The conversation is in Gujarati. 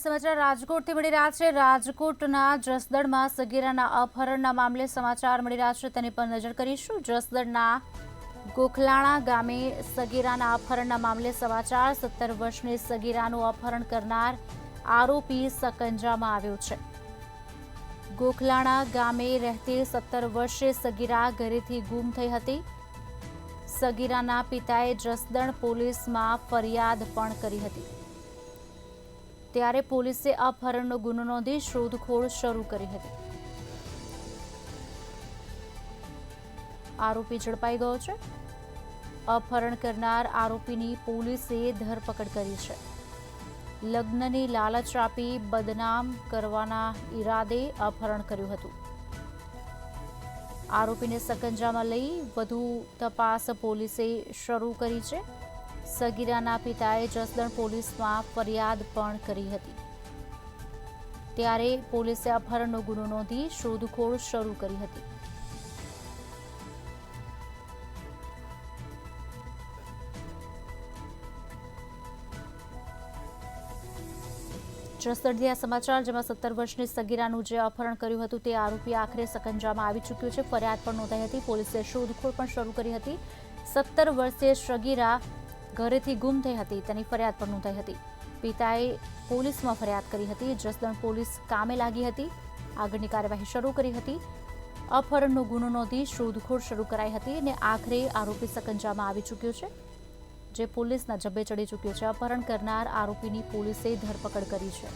સમાચાર રાજકોટથી મળી રહ્યા છે। રાજકોટના જસદણમાં સગીરાના અપહરણના મામલે સમાચાર મળી રહ્યા છે, તેની પર નજર કરીશું। જસદણના ગોખલાણા ગામે સગીરાના અપહરણના મામલે સમાચાર। 17 વર્ષની સગીરાનું અપહરણ કરનાર આરોપી સકંજામાં આવ્યો છે। ગોખલાણા ગામે રહેતી 17 વર્ષીય સગીરા ઘરેથી ગુમ થઈ હતી। સગીરાના પિતાએ જસદણ પોલીસમાં ફરિયાદ પણ કરી હતી, ત્યારે પોલીસે અપહરણનો ગુનો નોંધી શોધખોળ શરૂ કરી હતી। આરોપી ઝડપાઈ ગયો છે। અપહરણ કરનાર આરોપીની પોલીસે ધરપકડ કરી છે। લગ્નની લાલચ આપી બદનામ કરવાના ઈરાદે અપહરણ કર્યું હતું। આરોપીને સકંજામાં લઈ વધુ તપાસ પોલીસે શરૂ કરી છે। સગીરાના પિતાએ જસદણ પોલીસમાં ફરિયાદ પણ કરી હતી, ત્યારે પોલીસે અપહરણનો ગુનો નોંધી શોધખોળ શરૂ કરી હતી। જસદણથી આ સમાચાર, જેમાં 17 વર્ષની સગીરાનું જે અપહરણ કર્યું હતું તે આરોપી આખરે સકંજામાં આવી ચૂક્યો છે। ફરિયાદ પણ નોંધાઈ હતી, પોલીસે શોધખોળ પણ શરૂ કરી હતી। 17 વર્ષીય સગીરા ઘરેથી ગુમ થઈ હતી, તેની ફરિયાદ પણ નોંધાઈ હતી। પિતાએ પોલીસમાં ફરિયાદ કરી હતી। જસદણ પોલીસ કામે લાગી હતી, આગળની કાર્યવાહી શરૂ કરી હતી। અપહરણનો ગુનો નોંધી શોધખોળ શરૂ કરાઈ હતી અને આખરે આરોપી સકંજામાં આવી ચૂક્યો છે, જે પોલીસના જબ્બે ચડી ચૂક્યો છે। અપહરણ કરનાર આરોપીની પોલીસે ધરપકડ કરી છે।